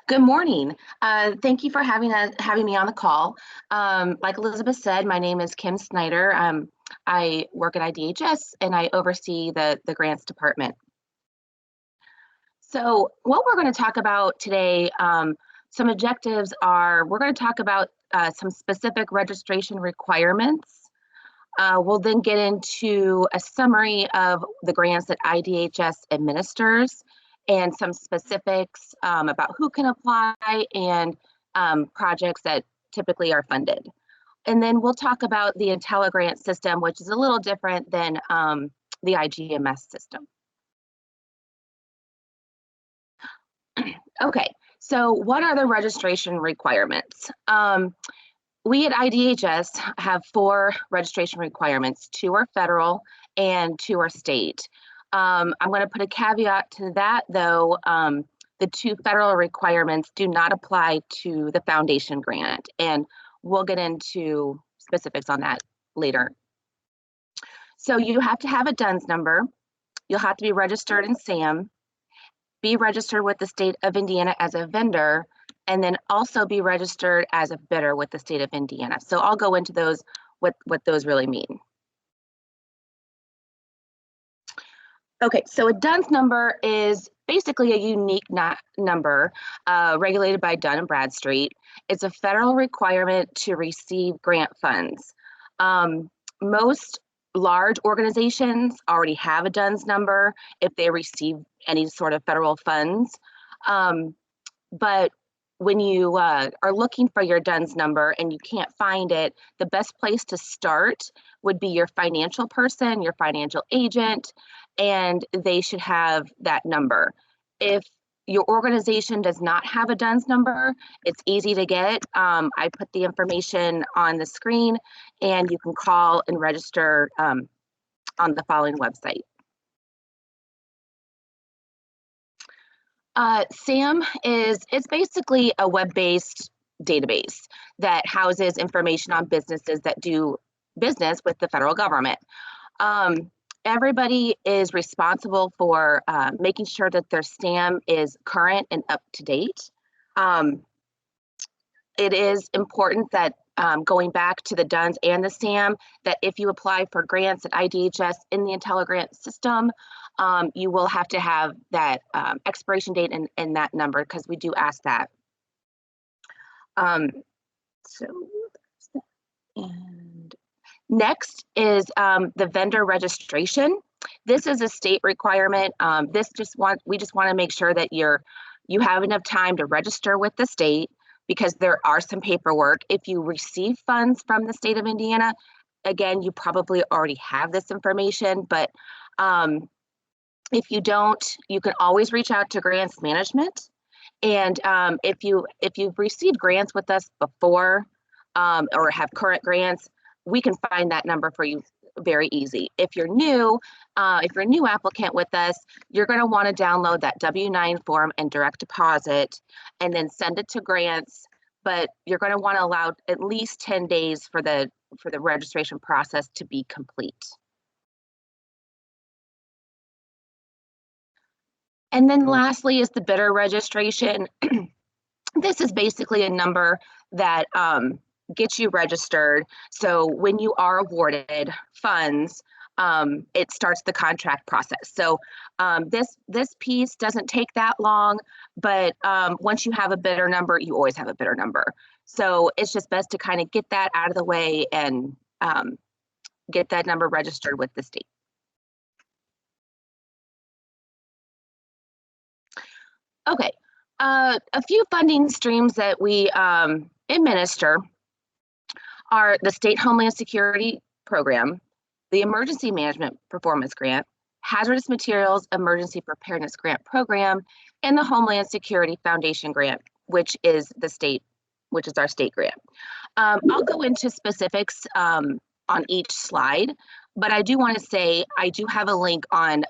Good morning. Thank you for having me on the call. Like Elizabeth said, my name is Kim Snyder. I work at IDHS and I oversee the grants department. So what we're going to talk about today, some objectives are, we're going to talk about some specific registration requirements. We'll then get into a summary of the grants that IDHS administers and some specifics about who can apply and projects that typically are funded. And then we'll talk about the IntelliGrants system, which is a little different than the IGMS system. Okay, so what are the registration requirements? We at IDHS have 4 registration requirements. 2 are federal and 2 are state. I'm going to put a caveat to that, though. The 2 federal requirements do not apply to the foundation grant, and we'll get into specifics on that later. So you have to have a DUNS number. You'll have to be registered in SAM, be registered with the state of Indiana as a vendor, and then also be registered as a bidder with the state of Indiana. So I'll go into those, what those really mean. Okay, so a DUNS number is basically a unique number regulated by Dun & Bradstreet. It's a federal requirement to receive grant funds. Most large organizations already have a DUNS number if they receive any sort of federal funds. But when you are looking for your DUNS number and you can't find it, the best place to start would be your financial person, your financial agent, and they should have that number. If your organization does not have a DUNS number, it's easy to get. I put the information on the screen and you can call and register on the following website. SAM it's basically a web-based database that houses information on businesses that do business with the federal government. Everybody is responsible for making sure that their SAM is current and up to date. It is important that going back to the DUNS and the SAM, that if you apply for grants at IDHS in the IntelliGrants system, you will have to have that expiration date and that number, because we do ask that. And next is the vendor registration. This is a state requirement. We just want to make sure that you have enough time to register with the state, because there are some paperwork. If you receive funds from the state of Indiana, again, you probably already have this information, but if you don't, you can always reach out to grants management. And if you've received grants with us before or have current grants, we can find that number for you very easy. If you're new, if you're a new applicant with us, you're going to want to download that W-9 form and direct deposit and then send it to grants, but you're going to want to allow at least 10 days for the registration process to be complete. And then lastly is the bidder registration. This is basically a number that gets you registered. So when you are awarded funds, it starts the contract process. So this piece doesn't take that long, but once you have a bidder number, you always have a bidder number. So it's just best to kind of get that out of the way and get that number registered with the state. Okay, a few funding streams that we administer are the State Homeland Security Program, the Emergency Management Performance Grant, Hazardous Materials Emergency Preparedness Grant Program, and the Homeland Security Foundation Grant, which is our state grant. I'll go into specifics on each slide, but I do want to say I do have a link on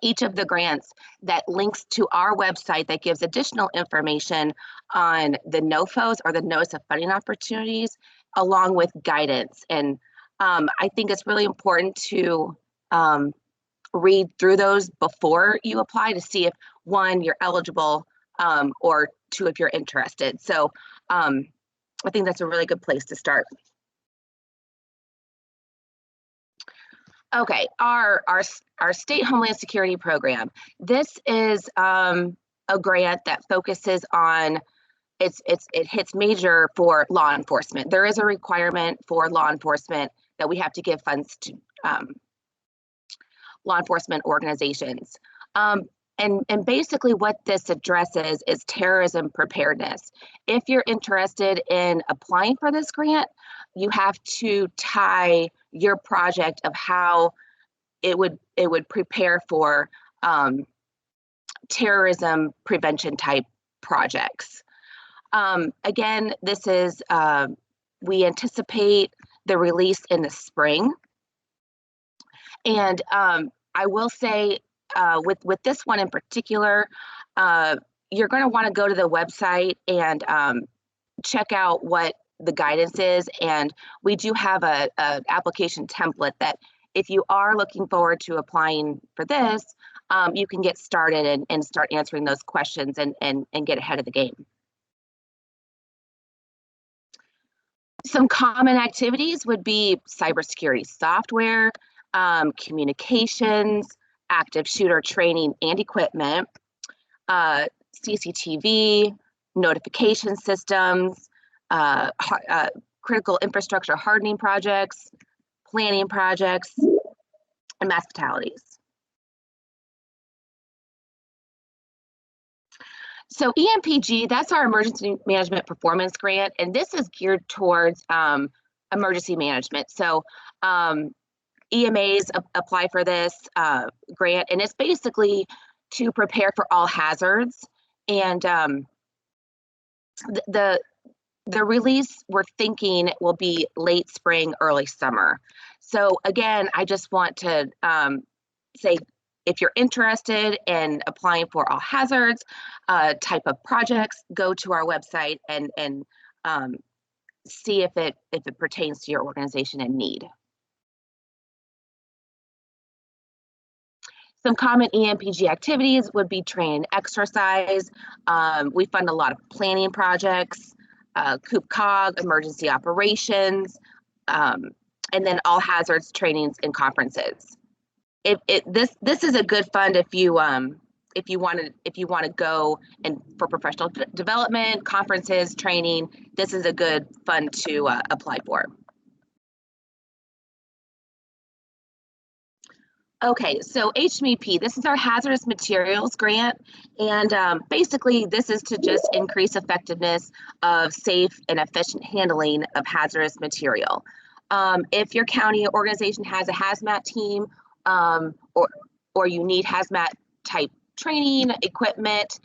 each of the grants that links to our website that gives additional information on the NOFOs, or the Notice of Funding Opportunities, along with guidance. And I think it's really important to read through those before you apply to see if, one, you're eligible or 2 if you're interested. So I think that's a really good place to start. Okay, our state Homeland Security program. This is a grant that focuses on it hits major for law enforcement. There is a requirement for law enforcement that we have to give funds to law enforcement organizations. And basically what this addresses is terrorism preparedness. If you're interested in applying for this grant, you have to tie your project of how it would prepare for terrorism prevention type projects. Again, this is, we anticipate the release in the spring. And I will say with this one in particular, you're going to want to go to the website and check out what the guidance is. And we do have an application template that if you are looking forward to applying for this, you can get started and start answering those questions and get ahead of the game. Some common activities would be cybersecurity software, communications, active shooter training and equipment, CCTV, notification systems, critical infrastructure hardening projects, planning projects, and mass fatalities. So EMPG, that's our Emergency Management Performance Grant, and this is geared towards emergency management. So EMAs apply for this grant, and it's basically to prepare for all hazards. And the release we're thinking will be late spring, early summer. So again, I just want to say, if you're interested in applying for all hazards type of projects, go to our website and see if it pertains to your organization and need. Some common EMPG activities would be training and exercise. We fund a lot of planning projects, COOP COG, emergency operations, and then all hazards trainings and conferences. This is a good fund if you want to go and for professional development, conferences, training. This is a good fund to apply for. Okay, so HMEP, this is our hazardous materials grant, and basically this is to just increase effectiveness of safe and efficient handling of hazardous material. If your county organization has a hazmat team or you need hazmat type training, equipment,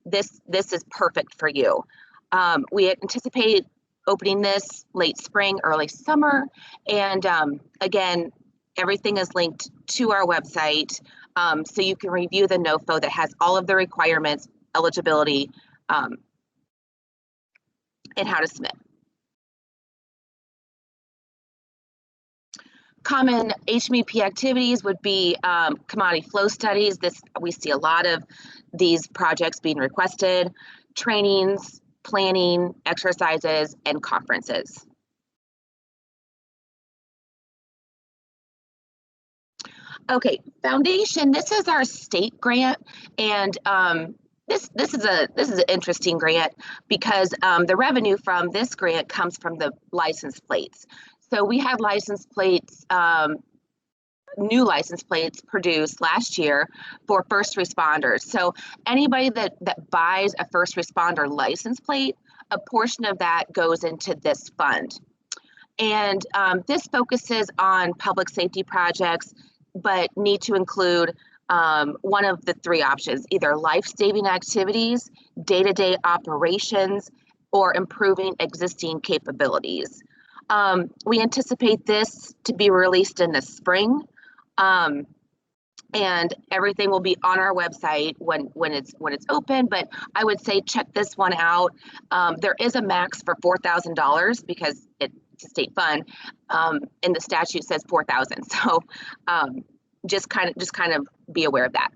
this is perfect for you. We anticipate opening this late spring, early summer, and again, everything is linked to our website, so you can review the NOFO that has all of the requirements, eligibility, and how to submit. Common HMEP activities would be commodity flow studies. We see a lot of these projects being requested, trainings, planning, exercises, and conferences. Okay, foundation, this is our state grant, and this is an interesting grant because the revenue from this grant comes from the license plates. So we had license plates, new license plates produced last year for first responders. So anybody that buys a first responder license plate, a portion of that goes into this fund. And this focuses on public safety projects, but need to include one of the 3 options, either life-saving activities, day-to-day operations, or improving existing capabilities. We anticipate this to be released in the spring, and everything will be on our website when it's open, but I would say check this one out. There is a max for $4,000 because it's a state fund, and the statute says 4,000. So just kind of be aware of that.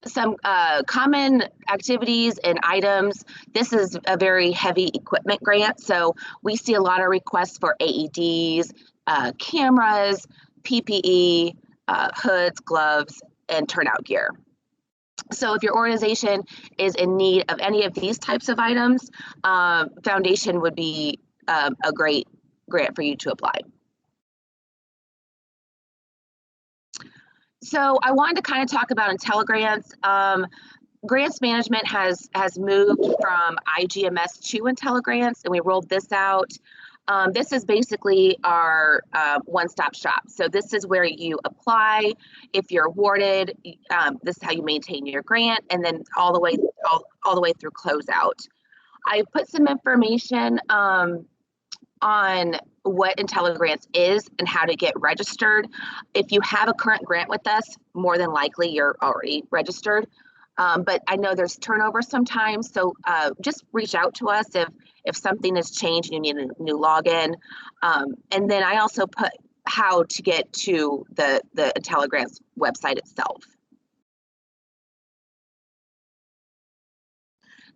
Some common activities and items. This is a very heavy equipment grant, so we see a lot of requests for AEDs, cameras, PPE, hoods, gloves, and turnout gear. So if your organization is in need of any of these types of items, Foundation would be a great grant for you to apply. So I wanted to kind of talk about IntelliGrants. Grants management has moved from IGMS to IntelliGrants, and we rolled this out. This is basically our one-stop shop. So this is where you apply. If you're awarded, this is how you maintain your grant, and then all the way through closeout. I put some information on what IntelliGrants is and how to get registered. If you have a current grant with us, more than likely you're already registered. But I know there's turnover sometimes, so just reach out to us if something has changed and you need a new login. And then I also put how to get to the IntelliGrants website itself.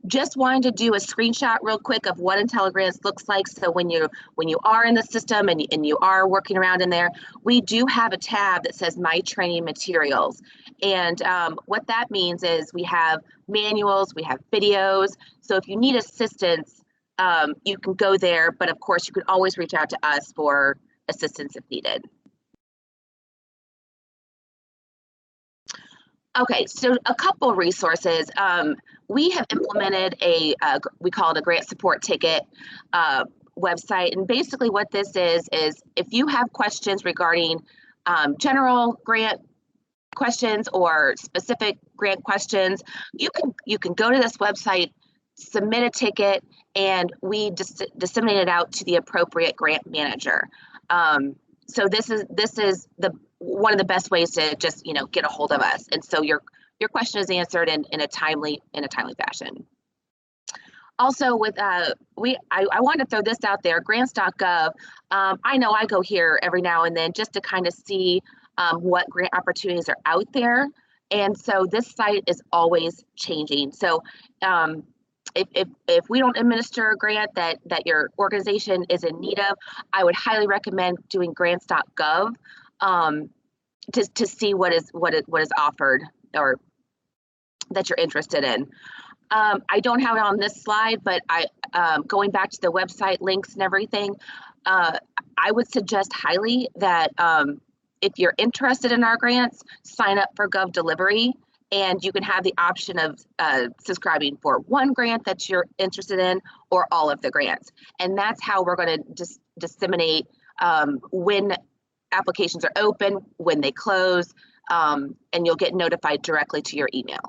Just wanted to do a screenshot real quick of what IntelliGrants looks like. So when you are in the system and you are working around in there, we do have a tab that says My Training Materials. And what that means is we have manuals, we have videos. So if you need assistance, you can go there, but of course you can always reach out to us for assistance if needed. Okay, so a couple resources. We have implemented we call it a grant support ticket website. And basically what this is if you have questions regarding general grant questions or specific grant questions, you can go to this website, submit a ticket, and we disseminate it out to the appropriate grant manager. So this is one of the best ways to just get a hold of us, and so your question is answered in a timely fashion. Also, with I wanted to throw this out there, grants.gov. I know I go here every now and then just to kind of see what grant opportunities are out there, and so this site is always changing. So if we don't administer a grant that your organization is in need of, I would highly recommend doing grants.gov to see what is offered or that you're interested in. I don't have it on this slide, but going back to the website links and everything, I would suggest highly that if you're interested in our grants, sign up for Gov Delivery, and you can have the option of subscribing for one grant that you're interested in or all of the grants. And that's how we're going to disseminate when applications are open, when they close, and you'll get notified directly to your email.